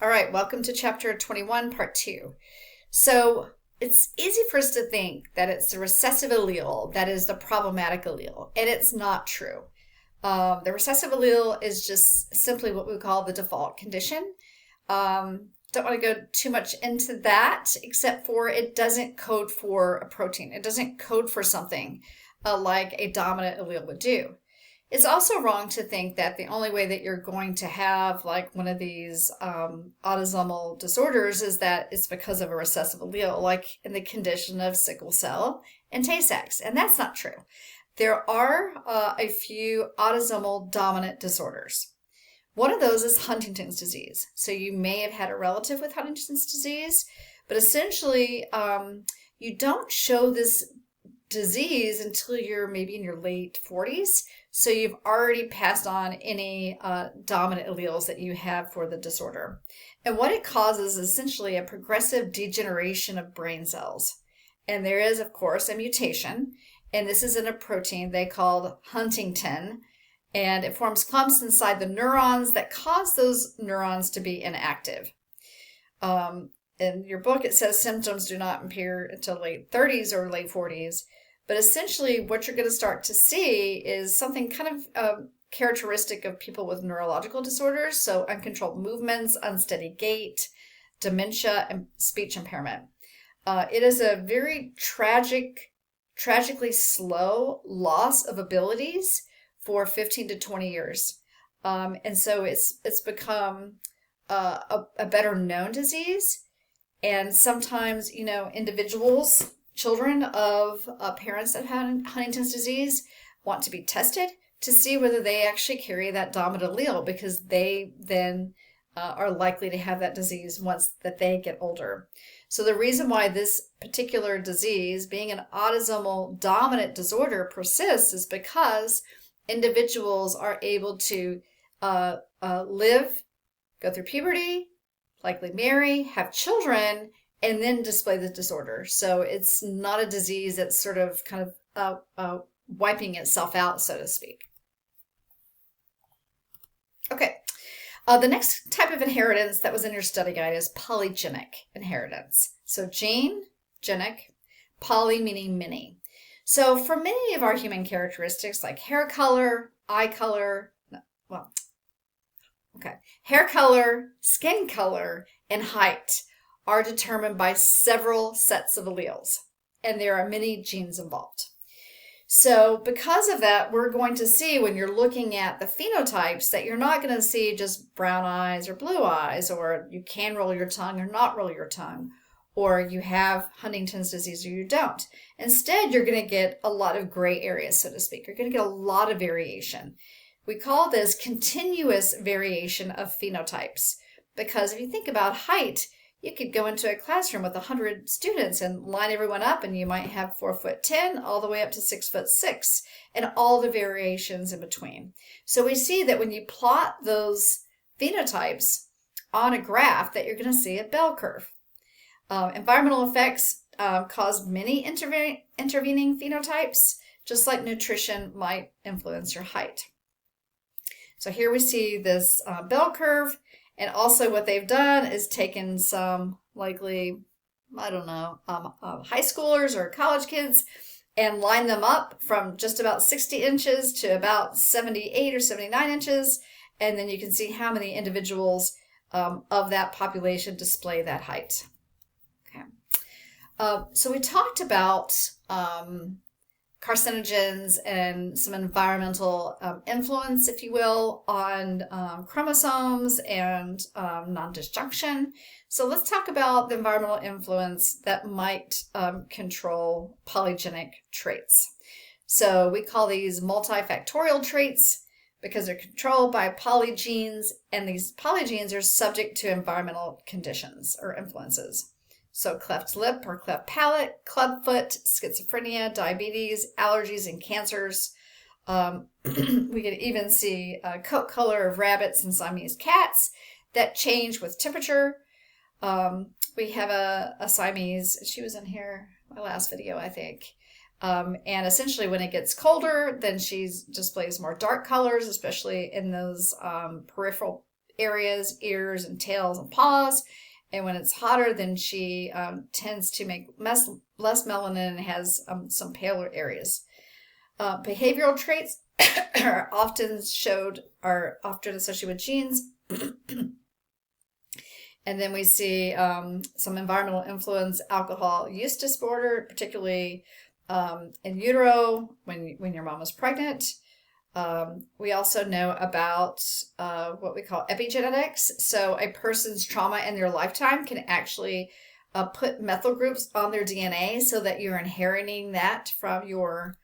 All right, welcome to chapter 21, part 2. So it's easy for us to think that it's the recessive allele that is the problematic allele, and it's not true. The recessive allele is just simply what we call the default condition. Don't want to go too much into that, except for it doesn't code for a protein. It doesn't code for something like a dominant allele would do. It's also wrong to think that the only way that you're going to have like one of these autosomal disorders is that it's because of a recessive allele, like in the condition of sickle cell and Tay-Sachs, and that's not true. There are a few autosomal dominant disorders. One of those is Huntington's disease. So you may have had a relative with Huntington's disease, but essentially you don't show this disease until you're maybe in your late 40s. So you've already passed on any dominant alleles that you have for the disorder. And what it causes is essentially a progressive degeneration of brain cells. And there is, of course, a mutation. And this is in a protein they called Huntingtin. And it forms clumps inside the neurons that cause those neurons to be inactive. In your book, it says symptoms do not appear until late 30s or late 40s. But essentially, what you're going to start to see is something kind of characteristic of people with neurological disorders. So uncontrolled movements, unsteady gait, dementia, and speech impairment. It is a very tragically slow loss of abilities for 15 to 20 years. And so it's become a better known disease. And sometimes, individuals, children of parents that have Huntington's disease want to be tested to see whether they actually carry that dominant allele, because they then are likely to have that disease once that they get older. So the reason why this particular disease, being an autosomal dominant disorder, persists is because individuals are able to live, go through puberty, likely marry, have children, and then display the disorder. So it's not a disease that's sort of kind of wiping itself out, so to speak. Okay, the next type of inheritance that was in your study guide is polygenic inheritance. So gene, genic, poly meaning many. So for many of our human characteristics like hair color, eye color, hair color, skin color, and height are determined by several sets of alleles, and there are many genes involved. So because of that, we're going to see when you're looking at the phenotypes that you're not going to see just brown eyes or blue eyes, or you can roll your tongue or not roll your tongue, or you have Huntington's disease or you don't. Instead, you're going to get a lot of gray areas, so to speak. You're going to get a lot of variation. We call this continuous variation of phenotypes, because if you think about height, you could go into a classroom with 100 students and line everyone up, and you might have 4'10" all the way up to 6'6", and all the variations in between. So we see that when you plot those phenotypes on a graph, that you're going to see a bell curve. Environmental effects cause many intervening phenotypes, just like nutrition might influence your height. So here we see this bell curve. And also what they've done is taken some likely, high schoolers or college kids and lined them up from just about 60 inches to about 78 or 79 inches. And then you can see how many individuals of that population display that height. Okay. So we talked about carcinogens and some environmental influence, if you will, on chromosomes and non-disjunction. So let's talk about the environmental influence that might control polygenic traits. So we call these multifactorial traits because they're controlled by polygenes, and these polygenes are subject to environmental conditions or influences. So cleft lip or cleft palate, clubfoot, schizophrenia, diabetes, allergies, and cancers. We can even see coat color of rabbits and Siamese cats that change with temperature. We have a Siamese, she was in here, my last video, I think. And essentially when it gets colder, then she displays more dark colors, especially in those peripheral areas, ears and tails and paws. And when it's hotter, then she tends to make less melanin and has some paler areas. Behavioral traits are often associated with genes. And then we see some environmental influence, alcohol use disorder, particularly in utero when your mom was pregnant. We also know about what we call epigenetics. So a person's trauma in their lifetime can actually put methyl groups on their DNA so that you're inheriting that from your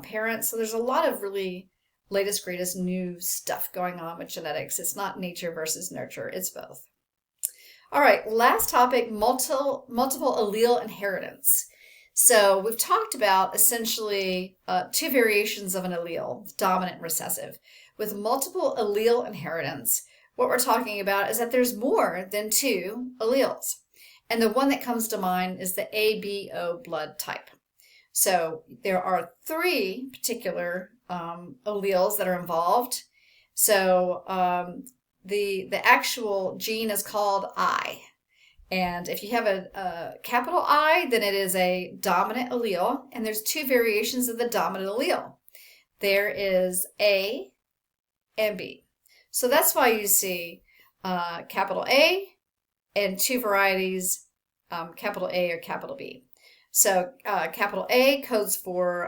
parents. So there's a lot of really latest, greatest new stuff going on with genetics. It's not nature versus nurture. It's both. All right, last topic, multiple allele inheritance. So we've talked about essentially two variations of an allele, dominant and recessive. With multiple allele inheritance, what we're talking about is that there's more than two alleles. And the one that comes to mind is the ABO blood type. So there are three particular alleles that are involved. So the actual gene is called I. And if you have a capital I, then it is a dominant allele. And there's two variations of the dominant allele. There is A and B. So that's why you see capital A and two varieties, capital A or capital B. So capital A codes for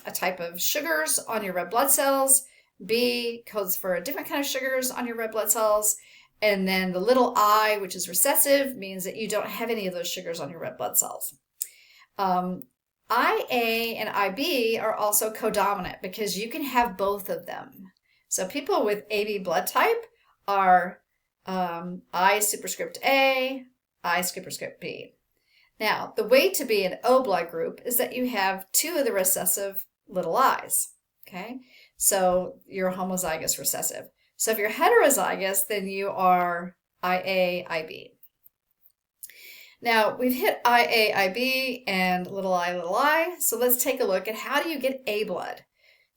a type of sugars on your red blood cells. B codes for a different kind of sugars on your red blood cells. And then the little I, which is recessive, means that you don't have any of those sugars on your red blood cells. IA and IB are also codominant because you can have both of them. So people with AB blood type are I superscript A, I superscript B. Now, the way to be an O blood group is that you have two of the recessive little i's, okay? So you're homozygous recessive. So if you're heterozygous, then you are IA, IB. Now, we've hit IA, IB, and little I. So let's take a look at how do you get A blood.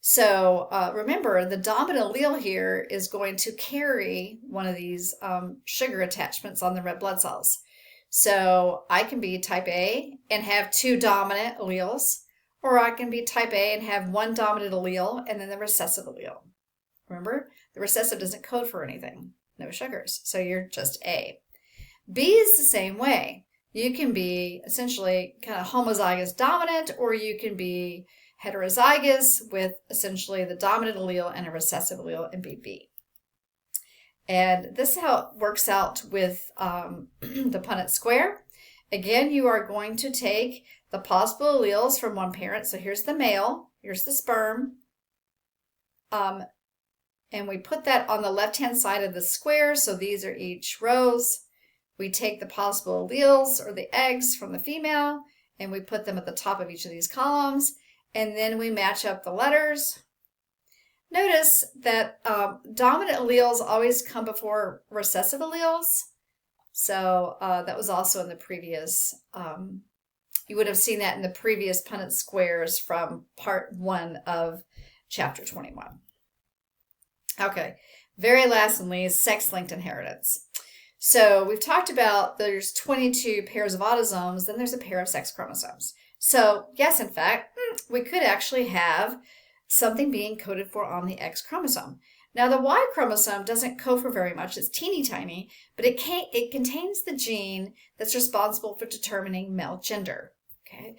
So remember, the dominant allele here is going to carry one of these sugar attachments on the red blood cells. So I can be type A and have two dominant alleles, or I can be type A and have one dominant allele and then the recessive allele. Remember, the recessive doesn't code for anything, no sugars, so you're just A. B is the same way. You can be essentially kind of homozygous dominant, or you can be heterozygous with essentially the dominant allele and a recessive allele and be B. And this is how it works out with the Punnett square. Again, you are going to take the possible alleles from one parent. So here's the male, here's the sperm. And we put that on the left-hand side of the square. So these are each rows. We take the possible alleles or the eggs from the female, and we put them at the top of each of these columns. And then we match up the letters. Notice that dominant alleles always come before recessive alleles. So that was also in the previous, you would have seen that in the previous Punnett squares from part 1 of chapter 21. Okay, very last and least, sex-linked inheritance. So we've talked about there's 22 pairs of autosomes, then there's a pair of sex chromosomes. So yes, in fact, we could actually have something being coded for on the X chromosome. Now the Y chromosome doesn't code for very much, it's teeny tiny, but it contains the gene that's responsible for determining male gender. Okay.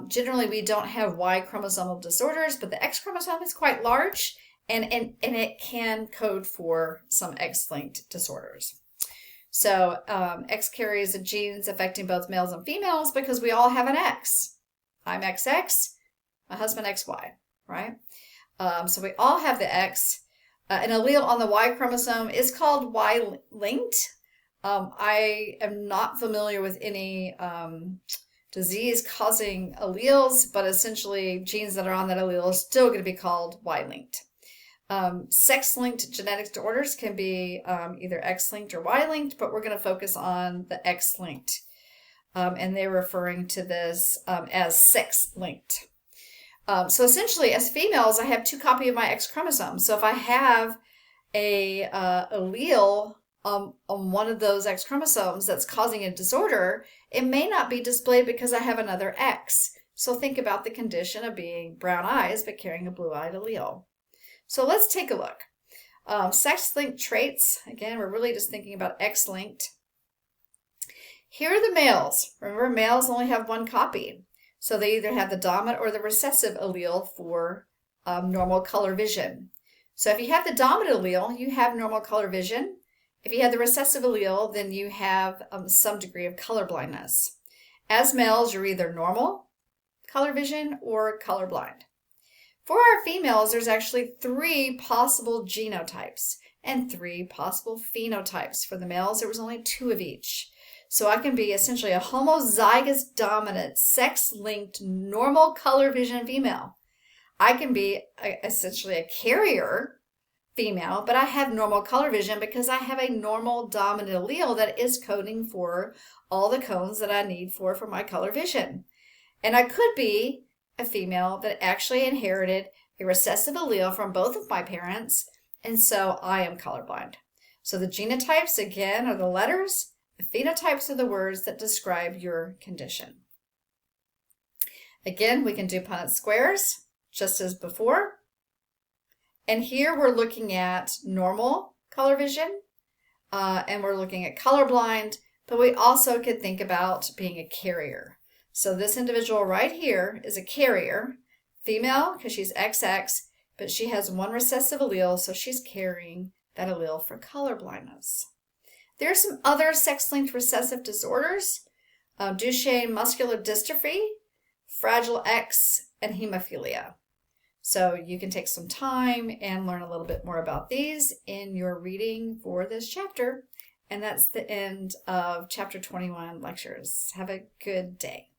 Generally we don't have Y chromosomal disorders, but the X chromosome is quite large and it can code for some X-linked disorders. So X carries the genes affecting both males and females because we all have an X. I'm XX, my husband XY. Right? So we all have the X. An allele on the Y chromosome is called Y-linked. I am not familiar with any disease-causing alleles, but essentially genes that are on that allele are still going to be called Y-linked. Sex-linked genetic disorders can be either X-linked or Y-linked, but we're going to focus on the X-linked. And they're referring to this as sex-linked. So essentially, as females, I have 2 copies of my X chromosome. So if I have a allele on one of those X chromosomes that's causing a disorder, it may not be displayed because I have another X. So think about the condition of being brown eyes but carrying a blue-eyed allele. So let's take a look. Sex-linked traits, again, we're really just thinking about X-linked. Here are the males. Remember, males only have one copy. So they either have the dominant or the recessive allele for normal color vision. So if you have the dominant allele, you have normal color vision. If you have the recessive allele, then you have some degree of color blindness. As males, you're either normal color vision or colorblind. For our females, there's actually 3 possible genotypes and 3 possible phenotypes. For the males, there was only 2 of each. So I can be essentially a homozygous dominant, sex-linked, normal color vision female. I can be essentially a carrier female, but I have normal color vision because I have a normal dominant allele that is coding for all the cones that I need for my color vision. And I could be a female that actually inherited a recessive allele from both of my parents, and so I am colorblind. So the genotypes, again, are the letters. The phenotypes are the words that describe your condition. Again, we can do Punnett squares, just as before. And here we're looking at normal color vision, and we're looking at colorblind, but we also could think about being a carrier. So this individual right here is a carrier, female because she's XX, but she has one recessive allele, so she's carrying that allele for color blindness. There are some other sex-linked recessive disorders, Duchenne muscular dystrophy, Fragile X, and hemophilia. So you can take some time and learn a little bit more about these in your reading for this chapter. And that's the end of Chapter 21 lectures. Have a good day.